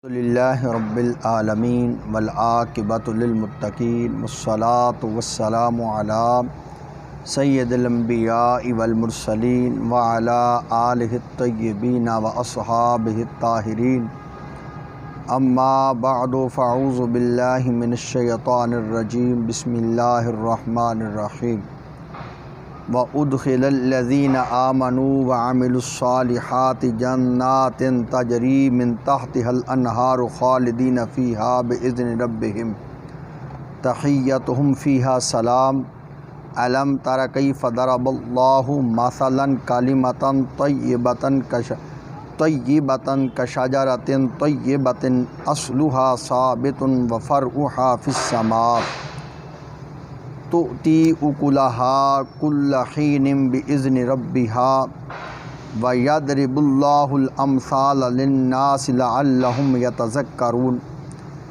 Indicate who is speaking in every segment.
Speaker 1: للہ رب العالمین والعاقبۃ للمتقین والصلاۃ والسلام علی سید الانبیاء والمرسلین وعلی آلہ الطیبین واصحابہ الطاہرین اما بعد فاعوذ باللہ من الشیطان الرجیم بسم اللہ الرحمن الرحیم وَأُدْخِلَ الَّذِينَ آمَنُوا وَعَمِلُوا الصَّالِحَاتِ جَنَّاتٍ تَجْرِي مِن تَحْتِهَا الْأَنْهَارُ خَالِدِينَ فِيهَا بِإِذْنِ رَبِّهِمْ تَحِيَّتُهُمْ فِيهَا سَلَامٌ أَلَمْ تَرَ كَيْفَ ضَرَبَ اللَّهُ مَثَلًا كَلِمَةً طَيِّبَةً كَشَجَرَةٍ طَيِّبَةٍ أَصْلُهَا ثَابِتٌ وَفَرْعُهَا فِي السَّمَاءِ تُؤْتِي أُكُلَهَا كُلَّ حِينٍ بِإِذْنِ رَبِّهَا وَيَضْرِبُ اللَّهُ الْأَمْثَالَ لِلنَّاسِ لَعَلَّهُمْ يَتَذَكَّرُونَ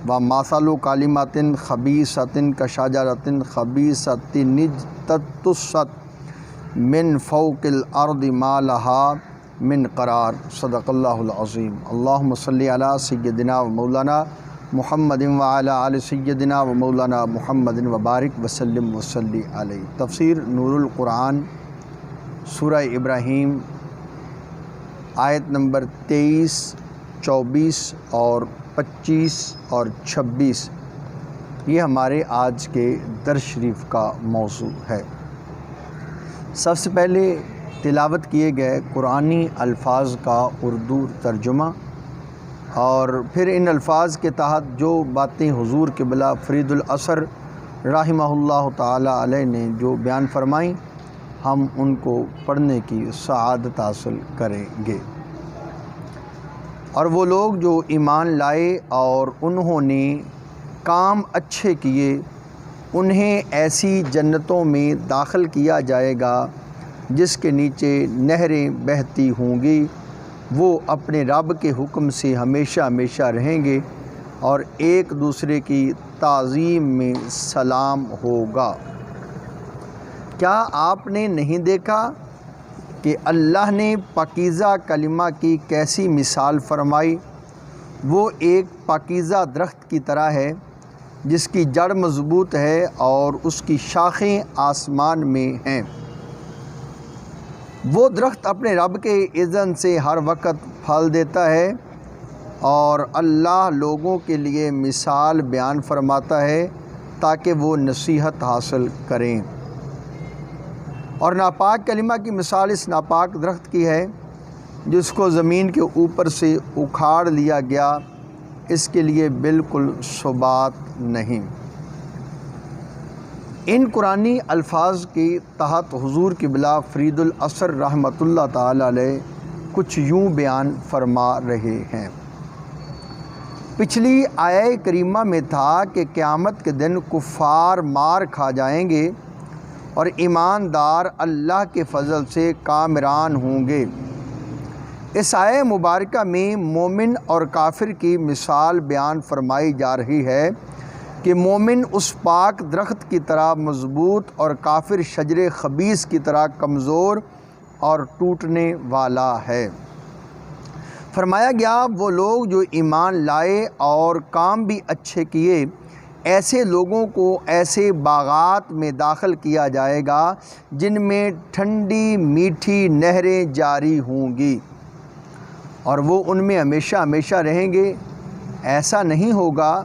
Speaker 1: وَمَثَلُ كَلِمَةٍ خَبِيثَةٍ كَشَجَرَةٍ خَبِيثَةٍ اجْتَثَّتْ مِنْ فَوْقِ الْأَرْضِ مَا لَهَا مِنْ قَرَارٍ صدق اللہ العظیم۔ اللہم صلی علی سیدنا و مولانا محمد وعلی آل سیدنا و مولانا محمد وبارک وسلم وصلی علیہ۔ تفسیر نور القرآن سورہ ابراہیم آیت نمبر 23، 24 اور 25 اور 26 یہ ہمارے آج کے درس شریف کا موضوع ہے۔ سب سے پہلے تلاوت کیے گئے قرآنی الفاظ کا اردو ترجمہ، اور پھر ان الفاظ کے تحت جو باتیں حضور قبلہ فرید الاثر رحمہ اللہ تعالی علیہ نے جو بیان فرمائیں ہم ان کو پڑھنے کی سعادت حاصل کریں گے۔ اور وہ لوگ جو ایمان لائے اور انہوں نے کام اچھے کیے انہیں ایسی جنتوں میں داخل کیا جائے گا جس کے نیچے نہریں بہتی ہوں گی، وہ اپنے رب کے حکم سے ہمیشہ ہمیشہ رہیں گے اور ایک دوسرے کی تعظیم میں سلام ہوگا۔ کیا آپ نے نہیں دیکھا کہ اللہ نے پاکیزہ کلمہ کی کیسی مثال فرمائی؟ وہ ایک پاکیزہ درخت کی طرح ہے جس کی جڑ مضبوط ہے اور اس کی شاخیں آسمان میں ہیں۔ وہ درخت اپنے رب کے اذن سے ہر وقت پھل دیتا ہے، اور اللہ لوگوں کے لیے مثال بیان فرماتا ہے تاکہ وہ نصیحت حاصل کریں۔ اور ناپاک کلمہ کی مثال اس ناپاک درخت کی ہے جس کو زمین کے اوپر سے اکھاڑ لیا گیا، اس کے لیے بالکل ثبات نہیں۔ ان قرآنی الفاظ کے تحت حضور قبلہ فرید الاثر رحمۃ اللہ تعالی علیہ کچھ یوں بیان فرما رہے ہیں۔ پچھلی آیہ کریمہ میں تھا کہ قیامت کے دن کفار مار کھا جائیں گے اور ایماندار اللہ کے فضل سے کامران ہوں گے۔ اس آیہ مبارکہ میں مومن اور کافر کی مثال بیان فرمائی جا رہی ہے کہ مومن اس پاک درخت کی طرح مضبوط اور کافر شجر خبیث کی طرح کمزور اور ٹوٹنے والا ہے۔ فرمایا گیا وہ لوگ جو ایمان لائے اور کام بھی اچھے کیے، ایسے لوگوں کو ایسے باغات میں داخل کیا جائے گا جن میں ٹھنڈی میٹھی نہریں جاری ہوں گی، اور وہ ان میں ہمیشہ ہمیشہ رہیں گے۔ ایسا نہیں ہوگا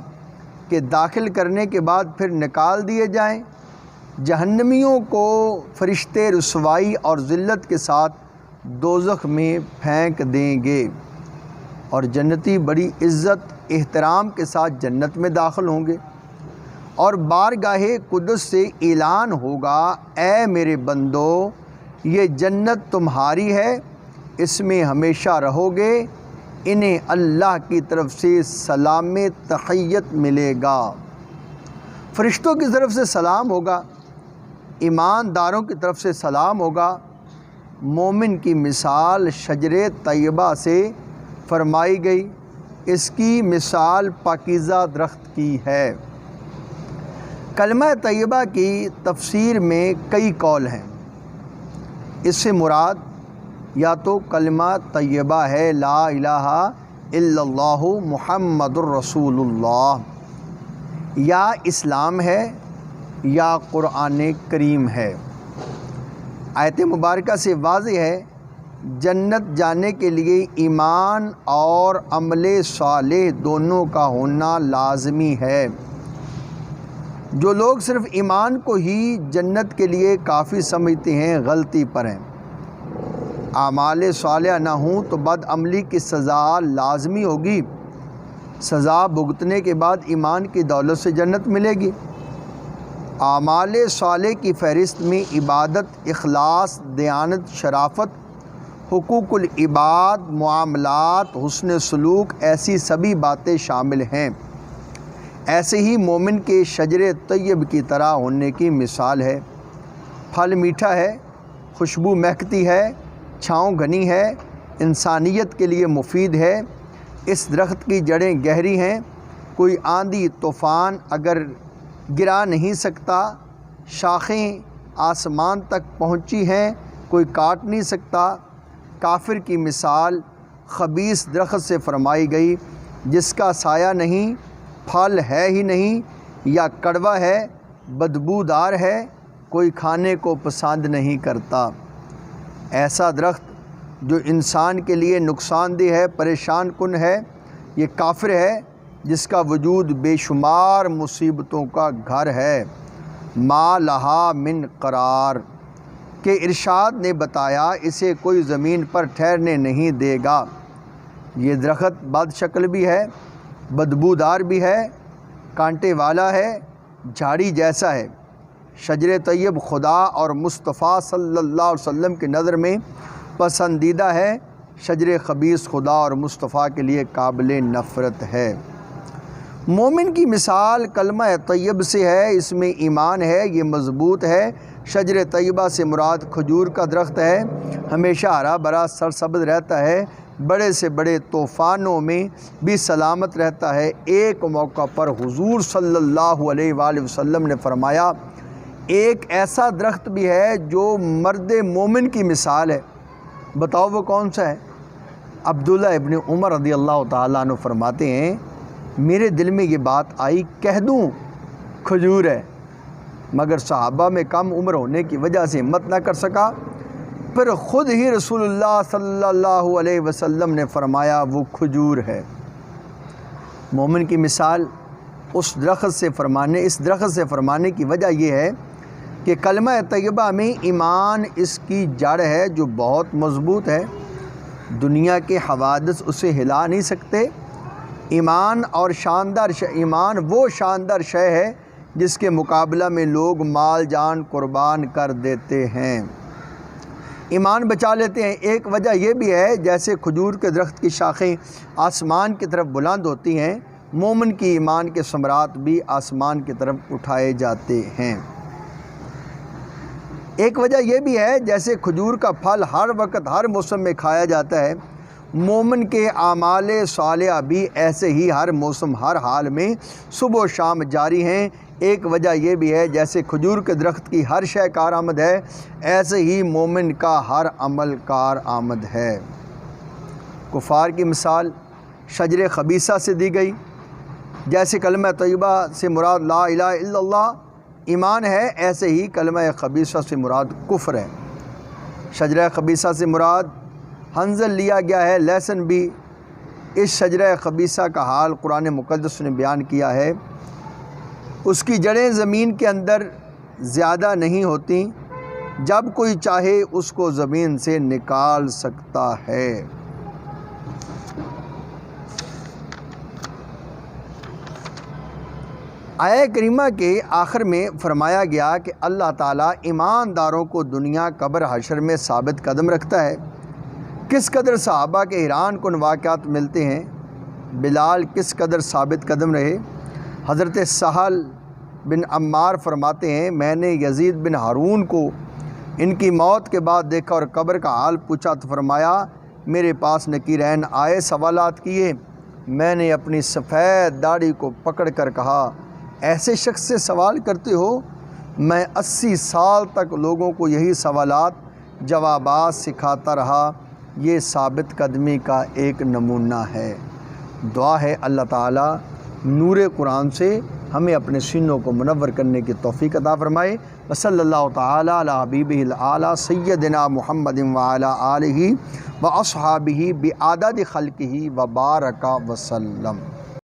Speaker 1: کہ داخل کرنے کے بعد پھر نکال دیے جائیں۔ جہنمیوں کو فرشتے رسوائی اور ذلت کے ساتھ دوزخ میں پھینک دیں گے، اور جنتی بڑی عزت احترام کے ساتھ جنت میں داخل ہوں گے، اور بارگاہ قدس سے اعلان ہوگا، اے میرے بندو یہ جنت تمہاری ہے، اس میں ہمیشہ رہو گے، انہیں اللہ کی طرف سے سلام تحیت ملے گا۔ فرشتوں کی طرف سے سلام ہوگا، ایمانداروں کی طرف سے سلام ہوگا۔ مومن کی مثال شجر طیبہ سے فرمائی گئی، اس کی مثال پاکیزہ درخت کی ہے۔ کلمہ طیبہ کی تفسیر میں کئی قول ہیں۔ اس سے مراد یا تو کلمہ طیبہ ہے لا الہ الا اللہ محمد الرسول اللہ، یا اسلام ہے یا قرآن کریم ہے۔ آیت مبارکہ سے واضح ہے جنت جانے کے لیے ایمان اور عمل صالح دونوں کا ہونا لازمی ہے۔ جو لوگ صرف ایمان کو ہی جنت کے لیے کافی سمجھتے ہیں غلطی پر ہیں۔ اعمال صالحہ نہ ہوں تو بد عملی کی سزا لازمی ہوگی، سزا بھگتنے کے بعد ایمان کی دولت سے جنت ملے گی۔ اعمال صالح کی فہرست میں عبادت، اخلاص، دیانت، شرافت، حقوق العباد، معاملات، حسن سلوک، ایسی سبھی باتیں شامل ہیں۔ ایسے ہی مومن کے شجر طیب کی طرح ہونے کی مثال ہے۔ پھل میٹھا ہے، خوشبو مہکتی ہے، چھاؤں گھنی ہے، انسانیت کے لیے مفید ہے۔ اس درخت کی جڑیں گہری ہیں، کوئی آندھی طوفان اگر گرا نہیں سکتا، شاخیں آسمان تک پہنچی ہیں، کوئی کاٹ نہیں سکتا۔ کافر کی مثال خبیث درخت سے فرمائی گئی جس کا سایہ نہیں، پھل ہے ہی نہیں، یا کڑوا ہے، بدبودار ہے، کوئی کھانے کو پسند نہیں کرتا۔ ایسا درخت جو انسان کے لیے نقصان دہ ہے، پریشان کن ہے، یہ کافر ہے جس کا وجود بے شمار مصیبتوں کا گھر ہے۔ ما لہا من قرار کہ ارشاد نے بتایا اسے کوئی زمین پر ٹھہرنے نہیں دے گا۔ یہ درخت بد شکل بھی ہے، بدبودار بھی ہے، کانٹے والا ہے، جھاڑی جیسا ہے۔ شجر طیب خدا اور مصطفیٰ صلی اللہ علیہ وسلم کی نظر میں پسندیدہ ہے، شجر خبیث خدا اور مصطفیٰ کے لیے قابل نفرت ہے۔ مومن کی مثال کلمہ طیب سے ہے، اس میں ایمان ہے، یہ مضبوط ہے۔ شجر طیبہ سے مراد کھجور کا درخت ہے، ہمیشہ ہرا بھرا سرسبز رہتا ہے، بڑے سے بڑے طوفانوں میں بھی سلامت رہتا ہے۔ ایک موقع پر حضور صلی اللہ علیہ وآلہ وسلم نے فرمایا ایک ایسا درخت بھی ہے جو مرد مومن کی مثال ہے۔ بتاؤ وہ کون سا ہے؟ عبداللہ ابن عمر رضی اللہ تعالیٰ عنہ فرماتے ہیں میرے دل میں یہ بات آئی کہہ دوں کھجور ہے، مگر صحابہ میں کم عمر ہونے کی وجہ سے ہمت نہ کر سکا۔ پھر خود ہی رسول اللہ صلی اللہ علیہ وسلم نے فرمایا وہ کھجور ہے۔ مومن کی مثال اس درخت سے فرمانے کی وجہ یہ ہے کہ کلمہ طیبہ میں ایمان اس کی جڑ ہے جو بہت مضبوط ہے، دنیا کے حوادث اسے ہلا نہیں سکتے۔ ایمان وہ شاندار شے ہے جس کے مقابلہ میں لوگ مال جان قربان کر دیتے ہیں، ایمان بچا لیتے ہیں۔ ایک وجہ یہ بھی ہے جیسے کھجور کے درخت کی شاخیں آسمان کی طرف بلند ہوتی ہیں، مومن کی ایمان کے ثمرات بھی آسمان کی طرف اٹھائے جاتے ہیں۔ ایک وجہ یہ بھی ہے جیسے کھجور کا پھل ہر وقت ہر موسم میں کھایا جاتا ہے، مومن کے اعمال صالحہ بھی ایسے ہی ہر موسم ہر حال میں صبح و شام جاری ہیں۔ ایک وجہ یہ بھی ہے جیسے کھجور کے درخت کی ہر شے کارآمد ہے، ایسے ہی مومن کا ہر عمل کارآمد ہے۔ کفار کی مثال شجر خبیثہ سے دی گئی، جیسے کلمہ طیبہ سے مراد لا الہ الا اللہ ایمان ہے، ایسے ہی کلمہ خبیثہ سے مراد کفر ہے۔ شجرہ خبیثہ سے مراد حنظل لیا گیا ہے، لہسن بھی۔ اس شجرہ خبیثہ کا حال قرآن مقدس نے بیان کیا ہے، اس کی جڑیں زمین کے اندر زیادہ نہیں ہوتی، جب کوئی چاہے اس کو زمین سے نکال سکتا ہے۔ آیہ کریمہ کے آخر میں فرمایا گیا کہ اللہ تعالیٰ ایمانداروں کو دنیا قبر حشر میں ثابت قدم رکھتا ہے۔ کس قدر صحابہ کے حیران کن واقعات ملتے ہیں، بلال کس قدر ثابت قدم رہے۔ حضرت سہل بن عمار فرماتے ہیں میں نے یزید بن ہارون کو ان کی موت کے بعد دیکھا اور قبر کا حال پوچھا تو فرمایا میرے پاس نکیرین آئے، سوالات کیے، میں نے اپنی سفید داڑھی کو پکڑ کر کہا ایسے شخص سے سوال کرتے ہو؟ میں 80 سال تک لوگوں کو یہی سوالات جوابات سکھاتا رہا۔ یہ ثابت قدمی کا ایک نمونہ ہے۔ دعا ہے اللہ تعالیٰ نور قرآن سے ہمیں اپنے سینوں کو منور کرنے کی توفیق عطا فرمائے۔ وصلی اللہ تعالیٰ علی حبیبہ الاعلیٰ سیدنا محمد وعلی آلہ واصحابہ بعدد خلقہ وبارک وسلم۔